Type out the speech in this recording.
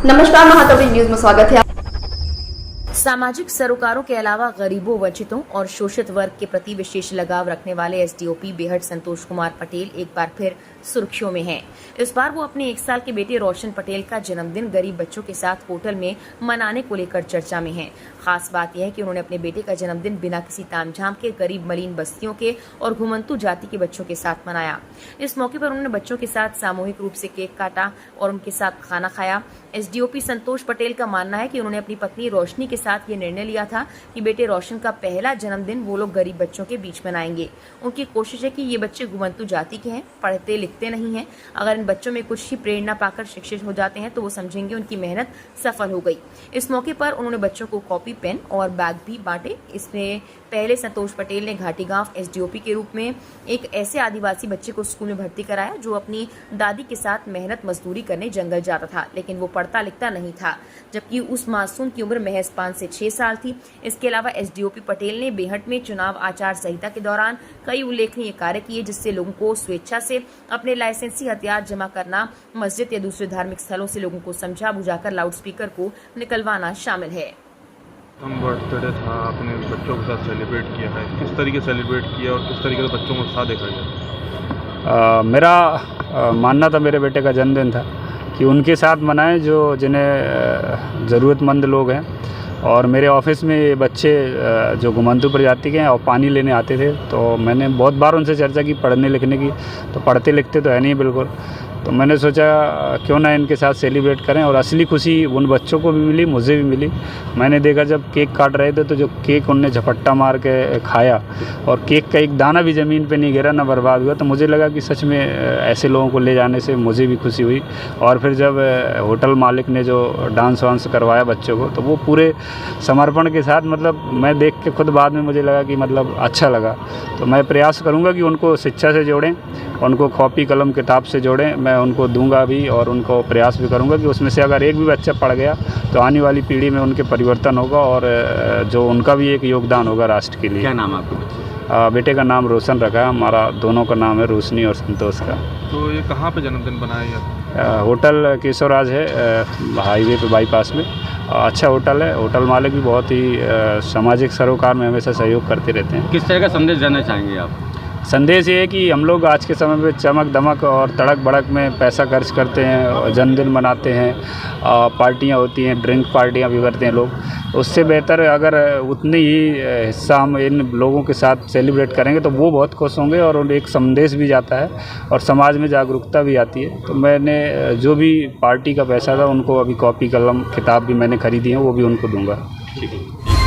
नमस्कार, महातवरी न्यूज में स्वागत है। सामाजिक सरोकारों के अलावा गरीबों, वंचितों और शोषित वर्ग के प्रति विशेष लगाव रखने वाले एसडीओपी बेहट संतोष कुमार पटेल एक बार फिर सुर्खियों में हैं। इस बार वो अपने 1 साल के बेटे रोशन पटेल का जन्मदिन गरीब बच्चों के साथ होटल में मनाने को लेकर चर्चा में हैं। खास बात यह है कि उन्होंने अपने बेटे का जन्मदिन बिना किसी तामझाम के गरीब मलिन बस्तियों के और घुमंतु जाति के बच्चों के साथ मनाया। इस मौके पर उन्होंने बच्चों के साथ सामूहिक रूप से केक काटा और उनके साथ खाना खाया। एसडीओपी संतोष पटेल का मानना है कि उन्होंने अपनी पत्नी रोशनी के साथ ये निर्णय लिया था कि बेटे रोशन का पहला जन्मदिन वो लोग गरीब बच्चों के बीच मनाएंगे। उनकी कोशिश है कि ये बच्चे घुमंतु जाति के हैं, पढ़ते लिखते नहीं हैं। अगर इन बच्चों में कुछ ही प्रेरणा पाकर शिक्षित हो जाते हैं तो वो समझेंगे उनकी मेहनत सफल हो गई। इस मौके पर उन्होंने बच्चों को कॉपी, पेन और बैग भी बांटे। इसमें पहले संतोष पटेल ने घाटी गांव एसडीओपी के रूप में एक ऐसे आदिवासी बच्चे को स्कूल में भर्ती कराया जो अपनी दादी के साथ मेहनत मजदूरी करने जंगल जाता था, लेकिन वो पढ़ता लिखता नहीं था, जबकि उस मासूम की उम्र महज 5 से 6 साल थी। इसके अलावा एसडीओपी पटेल ने बेहट में चुनाव आचार संहिता के दौरान कई उल्लेखनीय कार्य किए, जिससे लोगों को स्वेच्छा से अपने लाइसेंसी हथियार जमा करना, मस्जिद या दूसरे धार्मिक स्थलों से लोगों को समझा बुझाकर लाउडस्पीकर को निकलवाना शामिल है। बर्थडे था, अपने बच्चों के साथ सेलिब्रेट किया है। किस तरीके से सेलिब्रेट किया और किस तरीके से बच्चों को साथ देखा गया? मेरा मानना था, मेरे बेटे का जन्मदिन था कि उनके साथ मनाएं जो जिन्हें ज़रूरतमंद लोग हैं। और मेरे ऑफिस में ये बच्चे जो घुमंतु प्रजाति के हैं और पानी लेने आते थे, तो मैंने बहुत बार उनसे चर्चा की पढ़ने लिखने की, तो पढ़ते लिखते तो है नहीं बिल्कुल। तो मैंने सोचा क्यों ना इनके साथ सेलिब्रेट करें, और असली खुशी उन बच्चों को भी मिली, मुझे भी मिली। मैंने देखा जब केक काट रहे थे तो जो केक उनने झपट्टा मार के खाया और केक का एक दाना भी ज़मीन पे नहीं गिरा, ना बर्बाद हुआ, तो मुझे लगा कि सच में ऐसे लोगों को ले जाने से मुझे भी खुशी हुई। और फिर जब होटल मालिक ने जो डांस वांस करवाया बच्चों को, तो वो पूरे समर्पण के साथ, मतलब मैं देख के खुद बाद में मुझे लगा कि मतलब अच्छा लगा। तो मैं प्रयास करूँगा कि उनको शिक्षा से जोड़ें, उनको कॉपी कलम किताब से जोड़ें। मैं उनको दूंगा भी और उनको प्रयास भी करूंगा कि उसमें से अगर एक भी बच्चा पढ़ गया तो आने वाली पीढ़ी में उनके परिवर्तन होगा और जो उनका भी एक योगदान होगा राष्ट्र के लिए। क्या नाम है आपके बेटे का नाम रोशन रखा है, हमारा दोनों का नाम है रोशनी और संतोष का। तो ये कहाँ पे जन्मदिन बनाया? होटल केशवराज है, हाईवे पे बाईपास में। अच्छा होटल है। होटल मालिक भी बहुत ही सामाजिक सरोकार में हमेशा सहयोग करते रहते हैं। किस तरह का संदेश देना चाहेंगे आप? संदेश ये है कि हम लोग आज के समय में चमक दमक और तड़क भड़क में पैसा खर्च करते हैं, जन्मदिन मनाते हैं, पार्टियां होती हैं, ड्रिंक पार्टियां भी करते हैं लोग। उससे बेहतर अगर उतनी ही हिस्सा हम इन लोगों के साथ सेलिब्रेट करेंगे तो वो बहुत खुश होंगे और एक संदेश भी जाता है और समाज में जागरूकता भी आती है। तो मैंने जो भी पार्टी का पैसा था उनको अभी कॉपी कलम किताब भी मैंने ख़रीदी है, वो भी उनको दूँगा। ठीक है।